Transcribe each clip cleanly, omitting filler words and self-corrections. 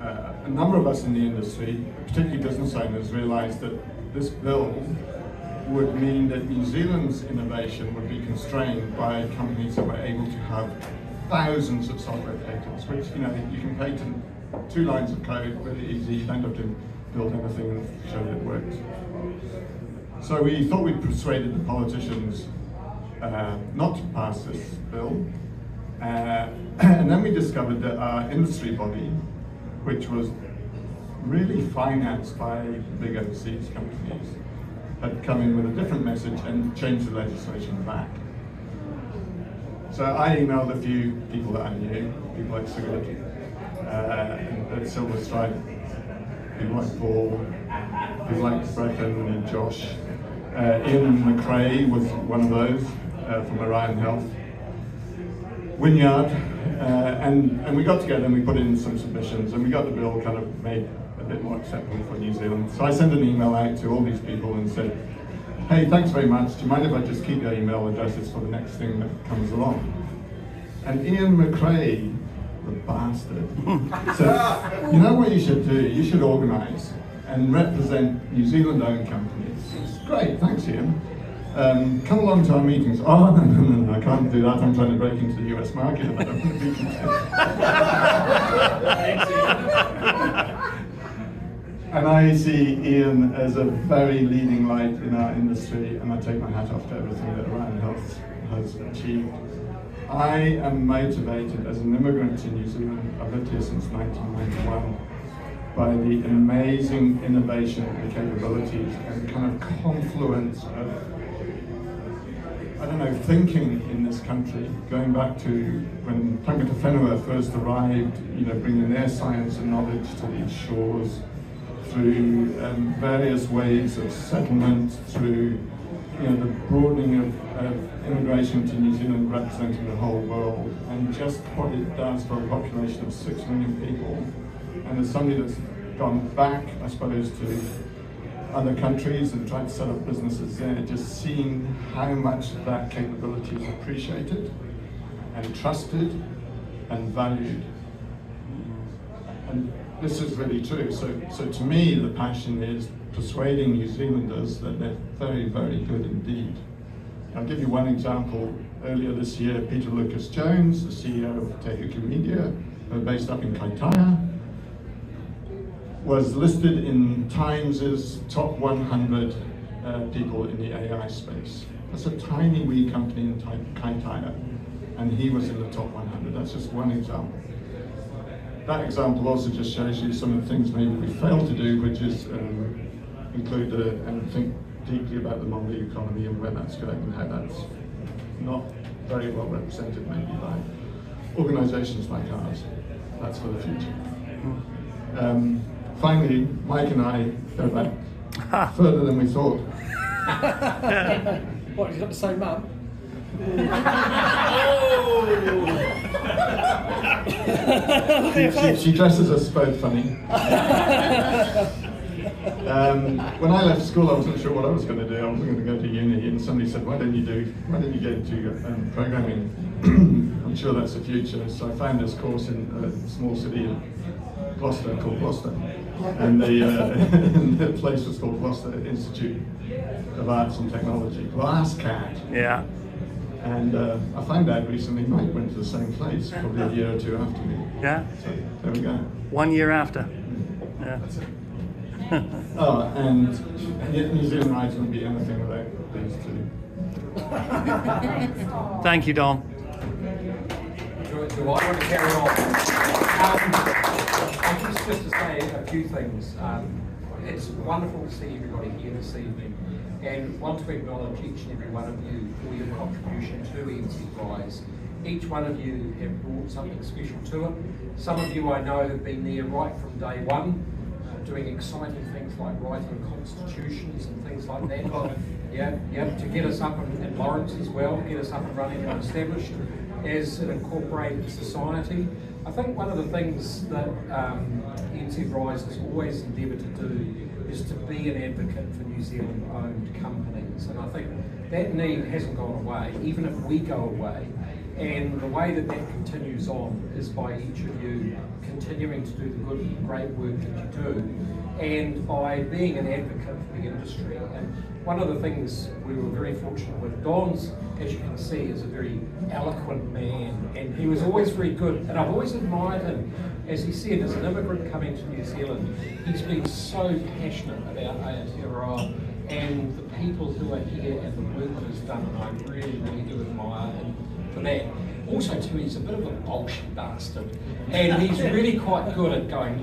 a number of us in the industry, particularly business owners, realised that this bill would mean that New Zealand's innovation would be constrained by companies that were able to have thousands of software patents, which, you know, you can patent 2 lines of code really easy. You don't have to build anything and show that it works. So we thought we'd persuaded the politicians not to pass this bill, and then we discovered that our industry body, which was really financed by big overseas companies, had come in with a different message and changed the legislation back. So I emailed a few people that I knew, people like Sigurd at Silver Stripe, people like Paul, people like Brecken and Josh. Ian McRae was one of those from Orion Health. Wynyard, and we got together and we put in some submissions and we got the bill kind of made a bit more acceptable for New Zealand. So I sent an email out to all these people and said, hey, thanks very much, do you mind if I just keep your email addresses for the next thing that comes along? And Ian McRae, the bastard, said, you know what you should do? You should organise and represent New Zealand-owned companies. Great, thanks Ian. Come along to our meetings. Oh, no, I can't do that. I'm trying to break into the US market. I don't want to be And I see Ian as a very leading light in our industry, and I take my hat off to everything that Orion Health has achieved. I am motivated as an immigrant to New Zealand. I've lived here since 1991. By the amazing innovation and capabilities and kind of confluence of, I don't know, thinking in this country, going back to when Tangata Whenua first arrived, you know, bringing their science and knowledge to these shores, through various ways of settlement, through, you know, the broadening of immigration to New Zealand representing the whole world, and just what it does for a population of 6 million people. And as somebody that's gone back, I suppose, to other countries and tried to set up businesses there, just seeing how much that capability is appreciated and trusted and valued. And this is really true. So to me, the passion is persuading New Zealanders that they're very, very good indeed. I'll give you one example. Earlier this year, Peter Lucas Jones, the CEO of Te Huku Media, based up in Kaitaia, was listed in Times' top 100 people in the AI space. That's a tiny wee company in Kaitaia, and he was in the top 100. That's just one example. That example also just shows you some of the things maybe we fail to do, which is include and think deeply about the Māori economy and where that's going and how that's not very well represented maybe by organisations like ours. That's for the future. Finally, Mike and I go back further than we thought. What, you've got the same mum? She dresses us both funny. When I left school, I wasn't sure what I was going to do. I wasn't going to go to uni, and somebody said, "Why don't you get into programming? I'm sure that's the future." So I found this course in a small city in Gloucester called Gloucester, and the place was called Gloucester Institute of Arts and Technology, GlassCat. Yeah. And I found out recently Mike went to the same place, probably a year or two after me. Yeah. So there we go. 1 year after. Yeah. That's it. Oh, and New Zealand Rise wouldn't be anything without these two. Thank you, Dom. Do I want to carry on? I guess just to say a few things. It's wonderful to see everybody here this evening, and want to acknowledge each and every one of you for your contribution to NZRise. Each one of you have brought something special to it. Some of you I know have been there right from day one, doing exciting things like writing constitutions and things like that. To get us up in Lawrence as well, get us up and running and established as an incorporated society. I think one of the things that NZRise has always endeavoured to do is to be an advocate for New Zealand-owned companies, and I think that need hasn't gone away. Even if we go away, And the way that that continues on is by each of you continuing to do the good, great work that you do, and by being an advocate for the industry. And one of the things we were very fortunate with, Don's, as you can see, is a very eloquent man, and he was always very good, and I've always admired him. As he said, as an immigrant coming to New Zealand, he's been so passionate about Aotearoa and the people who are here and the work that he's done, and I really, really do admire him for that. Also, too, he's a bit of a bullshit bastard, and he's really quite good at going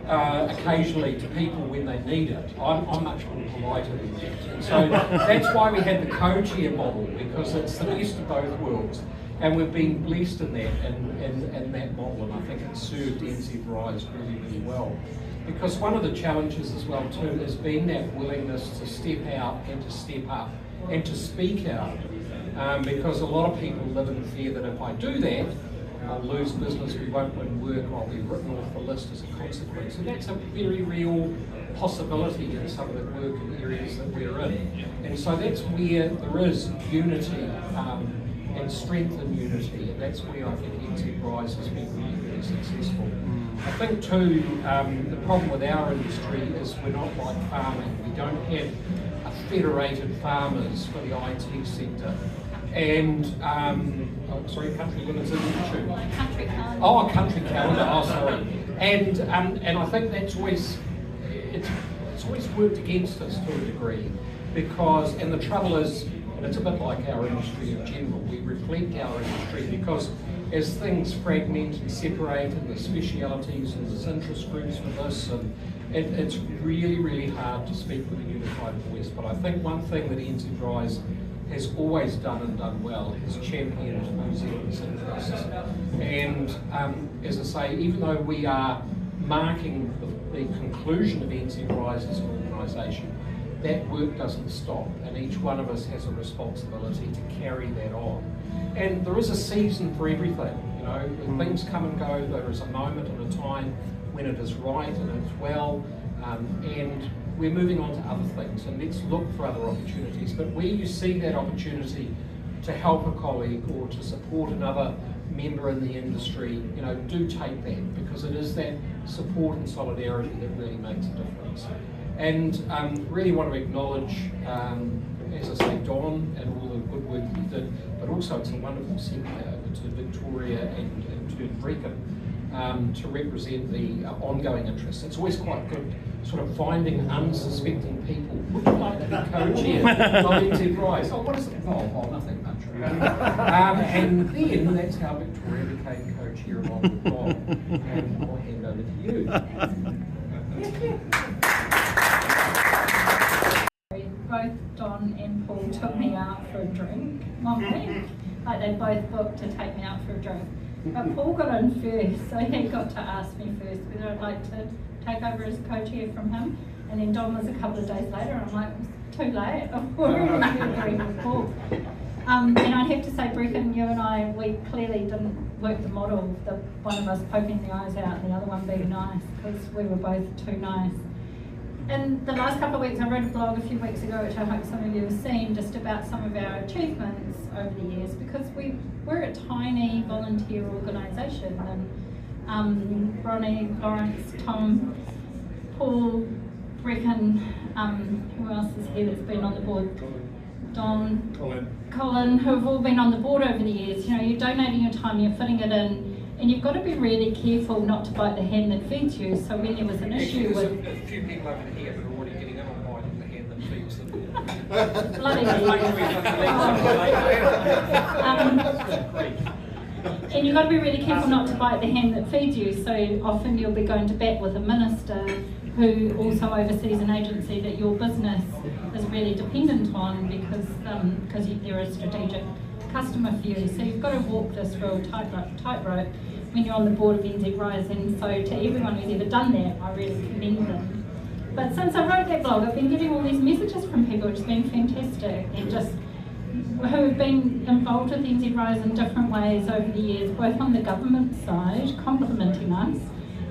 occasionally to people when they need it. I'm much more politer than that. And so that's why we had the co-chair model, because it's the best of both worlds. And we've been blessed in that, in that model, and I think it's served NZRise really, really well. Because one of the challenges as well too has been that willingness to step out and to step up and to speak out. Because a lot of people live in fear that if I do that, I'll lose business, we won't win work, or I'll be written off the list as a consequence. So that's a very real possibility in some of the work and areas that we're in. And so that's where there is unity and strength in unity, and that's where I think NZRise has been really, really successful. I think too, the problem with our industry is we're not like farming. We don't have a federated farmers for the IT sector. And, sorry, Country Women's Institute. Country calendar. Oh, a country calendar, oh sorry. And I think that's always, it's always worked against us to a degree, because, and the trouble is, and it's a bit like our industry in general, we reflect our industry because as things fragment and separate and the specialities and there's interest groups for this, and it's really, really hard to speak with a unified voice. But I think one thing that NZRise has always done and done well is championed New Zealand's interests. And as I say, even though we are marking the conclusion of NZRise as an organisation, that work doesn't stop, and each one of us has a responsibility to carry that on. And there is a season for everything, you know, things come and go, there is a moment and a time when it is right and it's well, and we're moving on to other things, and let's look for other opportunities. But where you see that opportunity to help a colleague or to support another member in the industry, you know, do take that, because it is that support and solidarity that really makes a difference. And really want to acknowledge, as I say, Don and all the good work he did, but also it's a wonderful segue over to Victoria and to Brecon to represent the ongoing interests. It's always quite good sort of finding unsuspecting people. Would you like to be co-chair of NZRise? Oh, what is it? Oh, nothing much. And then that's how Victoria became co-chair along with Don. And I'll hand over to you. Both Don and Paul took me out for a drink one week. Like they both booked to take me out for a drink. But Paul got in first, so he got to ask me first whether I'd like to take over as co-chair from him. And then Don was a couple of days later, and I'm like, it's too late, I've already agreed with Paul. And I'd have to say, Brecon, you and I, we clearly didn't work the model, the one of us poking the eyes out and the other one being nice, because we were both too nice. In the last couple of weeks, I wrote a blog a few weeks ago, which I hope some of you have seen, just about some of our achievements over the years, because we're a tiny volunteer organisation, and Bronnie, Lawrence, Tom, Paul, Brecon, who else is here that's been on the board? Don, Colin, who have all been on the board over the years. You know, you're donating your time, you're fitting it in, and you've got to be really careful not to bite the hand that feeds you. So when there was an issue with... a few people over here that are already getting in on biting the hand that feeds them. Bloody and you've got to be really careful not to bite the hand that feeds you. So often you'll be going to bat with a minister who also oversees an agency that your business is really dependent on, because they're a strategic customer for you. So you've got to walk this real tightrope when you're on the board of NZRise, and so to everyone who's ever done that, I really commend them. But since I wrote that blog, I've been getting all these messages from people, which has been fantastic, and just who have been involved with NZRise in different ways over the years, both on the government side, complimenting us,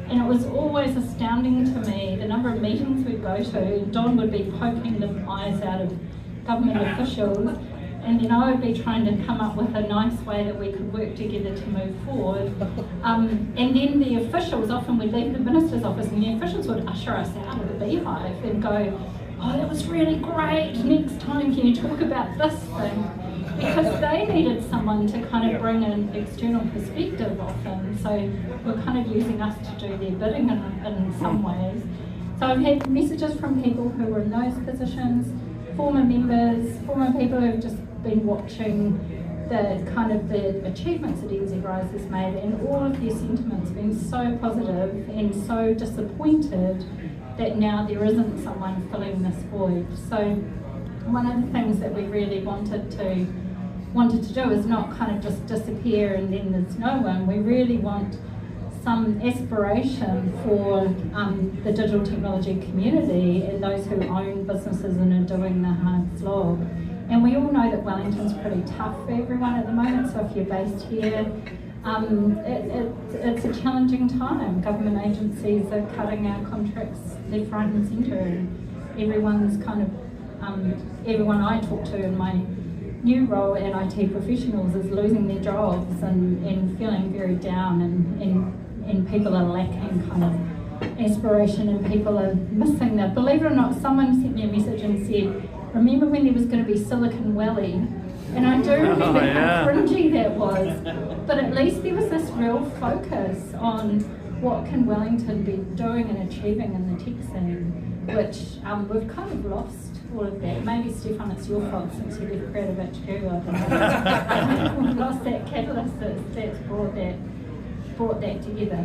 and it was always astounding to me the number of meetings we'd go to. Don would be poking the eyes out of government officials, and then I would be trying to come up with a nice way that we could work together to move forward. And then the officials, often we'd leave the minister's office and the officials would usher us out of the beehive and go, oh, that was really great, next time can you talk about this thing? Because they needed someone to kind of bring an external perspective often, so we're kind of using us to do their bidding in some ways. So I've had messages from people who were in those positions, former members, former people who've just been watching the kind of the achievements that NZRise has made, and all of their sentiments been so positive and so disappointed that now there isn't someone filling this void. So one of the things that we really wanted to do is not kind of just disappear and then there's no one. We really want some aspiration for the digital technology community and those who own businesses and are doing the hard slog. And we all know that Wellington's pretty tough for everyone at the moment, so if you're based here, it's a challenging time. Government agencies are cutting our contracts left, right and centre, and everyone's kind of, everyone I talk to in my new role at IT professionals is losing their jobs and feeling very down, and people are lacking kind of aspiration, and people are missing that. Believe it or not, someone sent me a message and said, remember when there was going to be Silicon Valley? And I do remember how cringy that was, but at least there was this real focus on what can Wellington be doing and achieving in the tech scene, which we've kind of lost all of that. Maybe Stefan, it's your fault since you left Creative HQ. I don't know. We've lost that catalyst that's brought that together.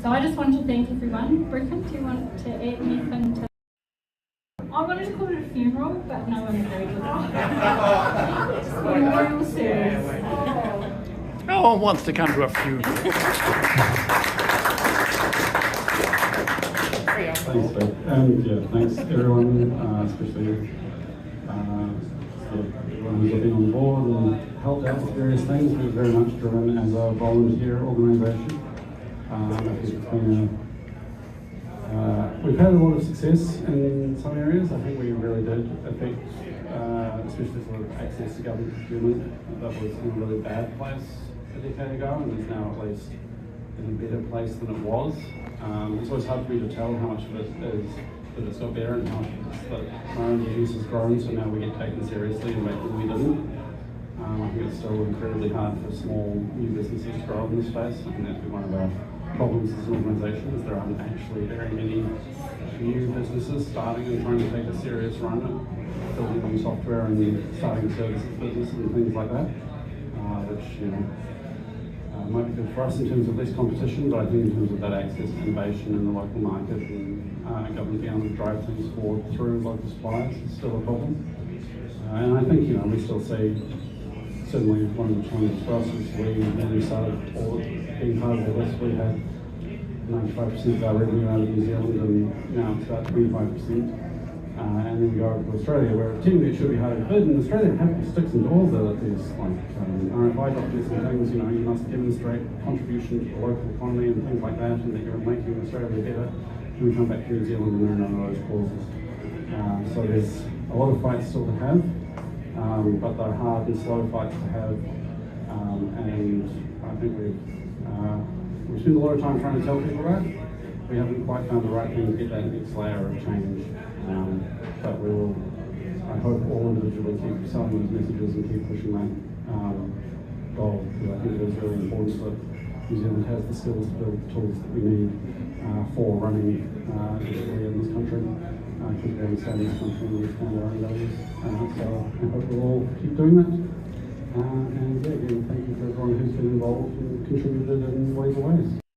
So I just want to thank everyone. Brecon, do you want to add anything to? I wanted to call it a funeral, but no one agreed with it. Memorial service. No one wants to come to a funeral. Thanks, Beck. And yeah, thanks everyone, especially everyone who's been on board and helped out with various things. We're very much driven as a volunteer organisation. I think it's been we've had a lot of success in some areas. I think we really did affect, especially sort of access to government procurement. That was in a really bad place a decade ago, and is now at least in a better place than it was. It's always hard for me to tell how much of it is that it's got better and how much of it is that our own use has grown, so now we get taken seriously and maybe we didn't. I think it's still incredibly hard for small new businesses to grow in this space. I think that's been one of our problems as an organisation, is there aren't actually very many new businesses starting and trying to take a serious run at building new software and starting a services business and things like that, which might be good for us in terms of less competition, but I think in terms of that access to innovation in the local market and government being able to drive things forward through local suppliers is still a problem. And I think we still see, certainly one of the challenges for us is when we started being part of all this, we had 95% of our revenue out of New Zealand, and now it's about 25%. And then we go over to Australia, where technically it should be harder to bid, and Australia sticks into all these like RFI documents and things. You must demonstrate contribution to the local economy and things like that, and that you're making Australia better. And we come back to New Zealand and there are none of those clauses. So there's a lot of fights still to have, but they're hard and slow fights to have. And I think we've spent a lot of time trying to tell people that. We haven't quite found the right thing to get that next layer of change. But we will, I hope, all individually keep selling those messages and keep pushing that goal, because I think it is really important that New Zealand has the skills to build the tools that we need for running digitally in this country, because we understand this country and we understand our own values. So I hope we'll all keep doing that. And yeah,